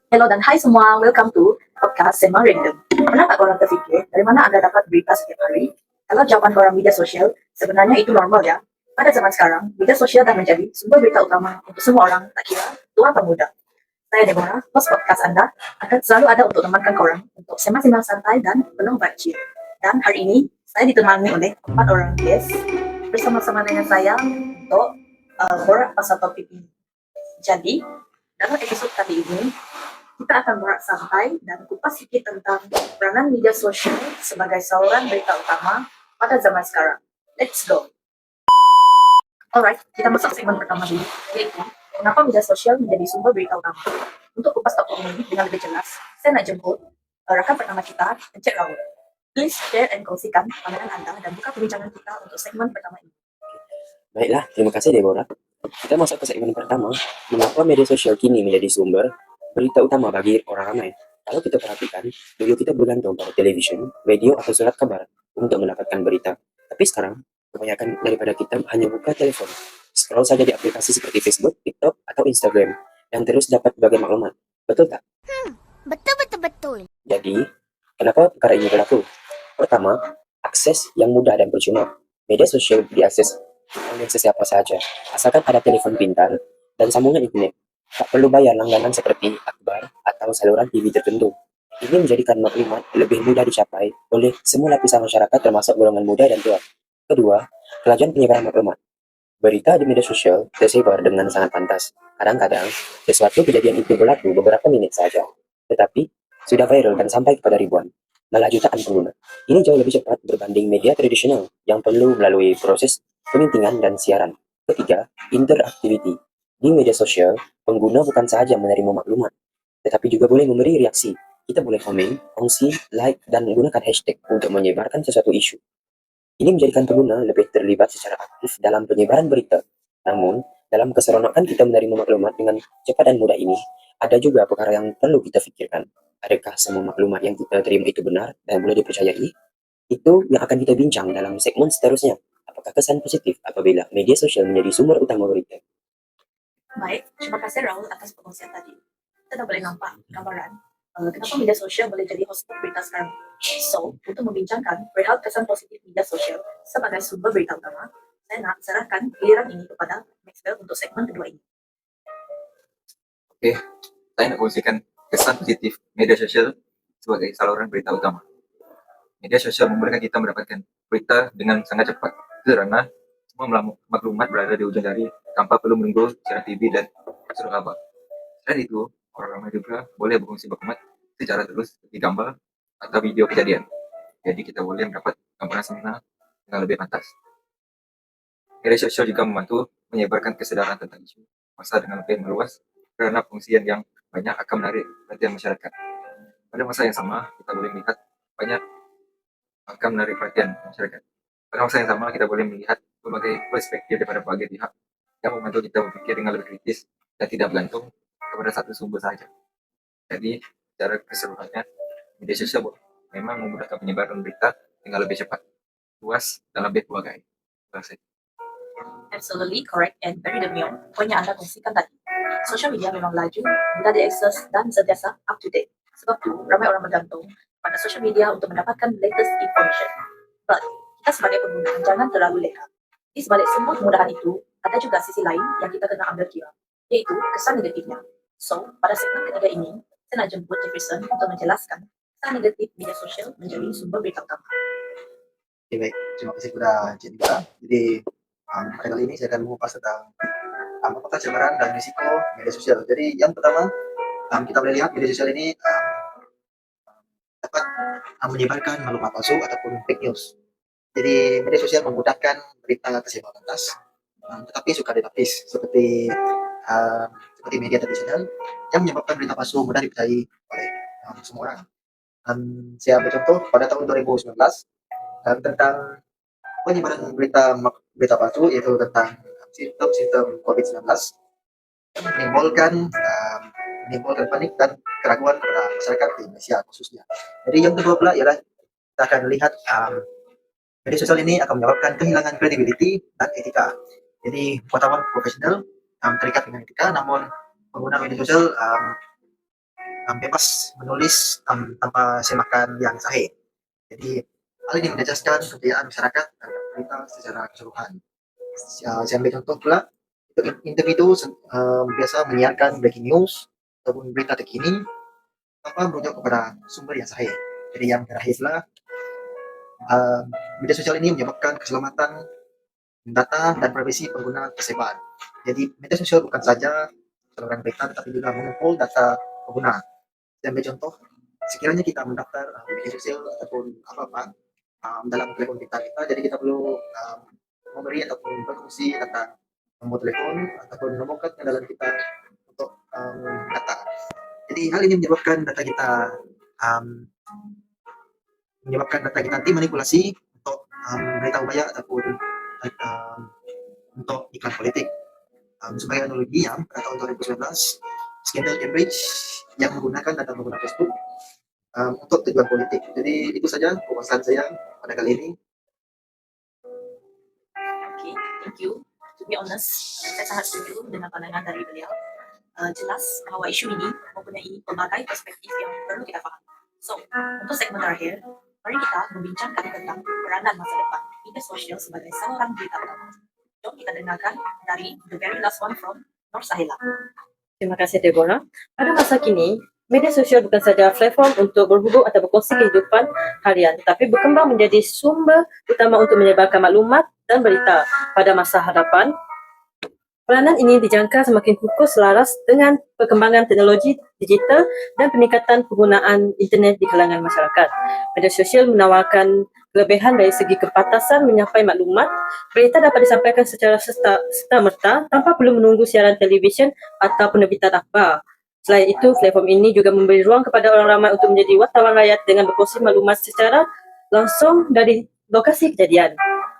Hello dan hai semua, welcome to podcast Sema Random. Pernah tak korang terfikir dari mana Anda dapat berita setiap hari? Kalau jawaban korang media sosial, sebenarnya itu normal ya. Pada zaman sekarang, media sosial dah menjadi sumber berita utama untuk semua orang, tak kira tua atau muda. Saya Deborah, host podcast Anda, akan selalu ada untuk temankan korang untuk sema-sema santai dan penuh vibe chill. Dan hari ini, saya ditemani oleh 4 orang guest bersama-sama dengan saya untuk borak pasal topik ini. Jadi, dalam episode kali ini, kita akan borak santai dan kupas sedikit tentang peranan media sosial sebagai saluran berita utama pada zaman sekarang. Let's go! Alright, kita masuk ke segmen pertama dulu, yaitu mengapa media sosial menjadi sumber berita utama. Untuk kupas topik ini dengan lebih jelas, saya nak jemput rakan pertama kita, Encik Raul. Please share and kongsikan pandangan Anda dan buka perbincangan kita untuk segmen pertama ini. Baiklah, terima kasih Deborah. Kita masuk ke segmen pertama, mengapa media sosial kini menjadi sumber berita utama bagi orang ramai. Kalau kita perhatikan, dulu kita bergantung pada televisyen, radio, atau surat kabar untuk mendapatkan berita. Tapi sekarang, kebanyakan daripada kita hanya buka telepon, scroll saja di aplikasi seperti Facebook, TikTok, atau Instagram, dan terus dapat berbagai maklumat. Betul tak? Betul. Jadi, kenapa perkara ini berlaku? Pertama, akses yang mudah dan percuma. Media sosial diakses oleh sesiapa saja, asalkan ada telepon pintar dan sambungan internet. Tak perlu bayar langganan seperti akbar atau saluran TV tertentu. Ini menjadikan maklumat lebih mudah dicapai oleh semua lapisan masyarakat termasuk golongan muda dan tua. Kedua, kelajuan penyebaran maklumat. Berita di media sosial tersebar dengan sangat pantas. Kadang-kadang, sesuatu kejadian itu berlaku beberapa menit saja, tetapi sudah viral dan sampai kepada ribuan, malah jutaan pengguna. Ini jauh lebih cepat berbanding media tradisional yang perlu melalui proses pemintingan dan siaran. Ketiga, interactivity. Di media sosial, pengguna bukan sahaja menerima maklumat, tetapi juga boleh memberi reaksi. Kita boleh komen, kongsi, like, dan menggunakan hashtag untuk menyebarkan sesuatu isu. Ini menjadikan pengguna lebih terlibat secara aktif dalam penyebaran berita. Namun, dalam keseronokan kita menerima maklumat dengan cepat dan mudah ini, ada juga perkara yang perlu kita pikirkan. Adakah semua maklumat yang kita terima itu benar dan boleh dipercayai? Itu yang akan kita bincang dalam segmen seterusnya. Apakah kesan positif apabila media sosial menjadi sumber utama berita? Baik, terima kasih Raul atas pengungsian tadi. Kita dah boleh nampak gambaran kenapa media sosial boleh jadi host berita sekarang. So, untuk membincangkan perihal kesan positif media sosial sebagai sumber berita utama, saya nak serahkan giliran ini kepada Maxwell untuk segmen kedua ini. Oke, saya nak kongsikan kesan positif media sosial sebagai saluran berita utama. Media sosial membolehkan kita mendapatkan berita dengan sangat cepat karena semua maklumat berada di ujung jari tanpa perlu menunggu siaran TV dan surat kabar. Selain itu, orang ramai juga boleh berkongsi maklumat secara terus seperti gambar atau video kejadian. Jadi kita boleh mendapat gambaran sebenar dengan lebih pantas. Media sosial juga membantu menyebarkan kesadaran tentang isu masa dengan lebih meluas karena pengungsian yang banyak akan menarik perhatian masyarakat. Pada masa yang sama, kita boleh melihat banyak akan menarik perhatian masyarakat. Pada masa yang sama, kita boleh melihat berbagai perspektif daripada berbagai pihak yang membantu kita berpikir dengan lebih kritis dan tidak bergantung kepada satu sumber saja. Jadi, secara keseluruhannya, media sosial memang memudahkan penyebaran berita dengan lebih cepat, luas, dan lebih berbagai. Terima kasih. Absolutely correct and very demure. Poin yang Anda kongsikan tadi. Sosial media memang laju, mudah diakses dan sentiasa up to date. Sebab itu, ramai orang bergantung pada sosial media untuk mendapatkan latest information. But, kita sebagai pengguna jangan terlalu leka. Di sebalik semua kemudahan itu, ada juga sisi lain yang kita kena ambil kira, yaitu kesan negatifnya. So, pada segmen ketiga ini, saya nak jemput Jefferson untuk menjelaskan kesan negatif media sosial menjadi sumber berita utama. Oke, baik, terima kasih kepada Cik Dika. Jadi, pada kali ini saya akan mengupas tentang apakah sebaran dan risiko media sosial. Jadi, yang pertama, kita boleh lihat media sosial ini dapat menyebarkan maklumat palsu ataupun fake news. Jadi, media sosial memudahkan berita tersebar lantas, tetapi suka dilapis seperti media tradisional yang menyebabkan berita palsu mudah dipercayai oleh semua orang. Saya ambil contoh pada tahun 2019 tentang penyebaran berita palsu, yaitu tentang simptom-simptom COVID-19 yang menimbulkan panik dan keraguan pada masyarakat di Indonesia khususnya. Jadi yang kedua pula ialah kita akan lihat media sosial ini akan menyebabkan kehilangan kredibiliti dan etika. Jadi wartawan profesional terikat dengan etika, namun pengguna media sosial bebas menulis tanpa semakan yang sahih. Jadi hal ini menjejaskan kepercayaan masyarakat terhadap berita secara keseluruhan. Saya ambil contoh pula, individu biasa menyiarkan breaking news ataupun berita terkini tanpa merujuk kepada sumber yang sahih. Jadi yang terakhir pula, media sosial ini menyebabkan keselamatan data dan privasi pengguna tersebar. Jadi media sosial bukan saja saluran berita tetapi juga mengumpul data pengguna. Saya ambil contoh, sekiranya kita mendaftar media sosial ataupun apa-apa dalam telepon pintar kita, jadi kita perlu memberi ataupun berfungsi tentang nomor telepon ataupun nomor kad kenalan kita untuk data. Jadi hal ini menyebabkan data kita dimanipulasi untuk berita upaya ataupun untuk iklan politik. Sebagai analoginya, pada tahun 2019, skandal Cambridge yang menggunakan data pengguna Facebook untuk tujuan politik. Jadi itu saja pembahasan saya pada kali ini. Okay, thank you. To be honest, saya sangat setuju dengan pandangan dari beliau. Jelas bahwa isu ini mempunyai pelbagai perspektif yang perlu kita pahami. So, untuk segmen terakhir, mari kita membincangkan tentang peranan masa depan media sosial sebagai saluran berita utama. Jom kita dengarkan dari the very last one from Nur Sahila. Terima kasih Deborah. Pada masa kini, media sosial bukan saja platform untuk berhubung atau berkongsi kehidupan harian, tetapi berkembang menjadi sumber utama untuk menyebarkan maklumat dan berita. Pada masa hadapan, peranan ini dijangka semakin kukuh selaras dengan perkembangan teknologi digital dan peningkatan penggunaan internet di kalangan masyarakat. Media sosial menawarkan kelebihan dari segi kepantasan menyampaikan maklumat. Berita dapat disampaikan secara serta-merta tanpa perlu menunggu siaran televisyen atau penerbitan akhbar. Selain itu, platform ini juga memberi ruang kepada orang ramai untuk menjadi wartawan rakyat dengan berkongsi maklumat secara langsung dari lokasi kejadian.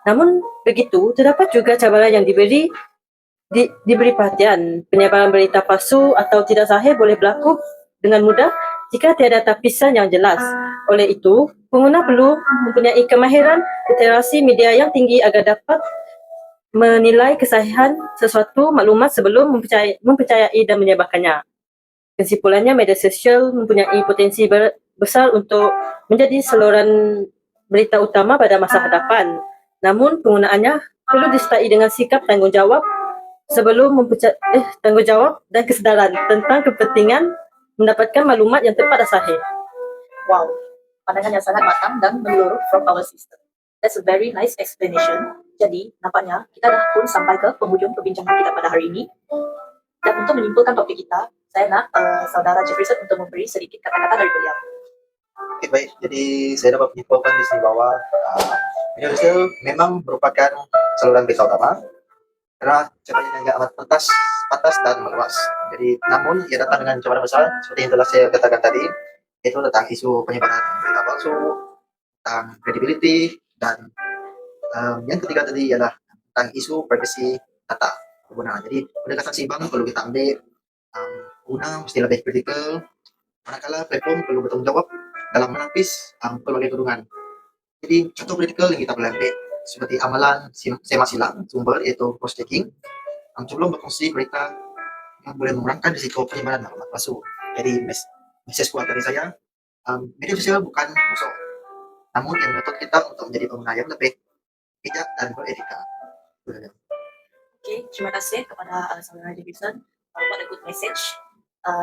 Namun begitu, terdapat juga cabaran yang diberi perhatian. Penyebaran berita palsu atau tidak sahih boleh berlaku dengan mudah jika tiada tapisan yang jelas. Oleh itu, pengguna perlu mempunyai kemahiran literasi media yang tinggi agar dapat menilai kesahihan sesuatu maklumat sebelum mempercayai dan menyebarkannya. Kesimpulannya, media sosial mempunyai potensi besar untuk menjadi saluran berita utama pada masa hadapan. Namun, penggunaannya perlu disertai dengan sikap tanggungjawab tanggungjawab dan kesedaran tentang kepentingan mendapatkan maklumat yang tepat dan sahih. Wow, pandangan yang sangat matang dan menyeluruh from our sister. That's a very nice explanation. Jadi, nampaknya kita dah pun sampai ke penghujung perbincangan kita pada hari ini. Dan untuk menyimpulkan topik kita, saya nak saudara Jefferson untuk memberi sedikit kata-kata dari beliau. Oke, baik. Jadi saya dapat menyimpulkan di sini bahwa media sosial memang merupakan saluran berita utama karena caranya yang amat pantas dan meluas. Jadi, namun ia datang dengan cabaran besar seperti yang telah saya katakan tadi, yaitu tentang isu penyebaran berita palsu, tentang credibility, dan yang ketiga tadi ialah tentang isu privasi data pengguna. Jadi, pendekatan seimbang perlu kita ambil. Pengguna mesti lebih kritikal, manakala platform perlu bertanggung jawab dalam menapis pelbagai tudungan. Jadi, contoh kritikal yang kita boleh ambil seperti amalan sema silang sumber, yaitu cross checking sebelum berkongsi berita yang boleh mengurangkan risiko penyebaran maklumat palsu. Jadi message kuat dari saya, media sosial bukan musuh, namun yang menuntut kita untuk menjadi pengguna yang lebih bijak dan beretika. Okay, terima kasih kepada saudara Jefferson. What a good message.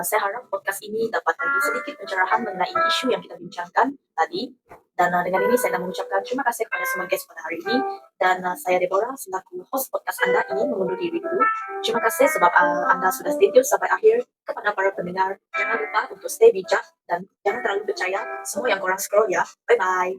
Saya harap podcast ini dapat bagi sedikit pencerahan mengenai isu yang kita bincangkan tadi. Dan dengan ini saya nak mengucapkan terima kasih kepada semua guest pada hari ini. Dan saya Deborah selaku host podcast anda ini mengundur diri dulu. Terima kasih sebab anda sudah stay tune sampai akhir. Kepada para pendengar, jangan lupa untuk stay bijak dan jangan terlalu percaya semua yang korang scroll ya. Bye-bye.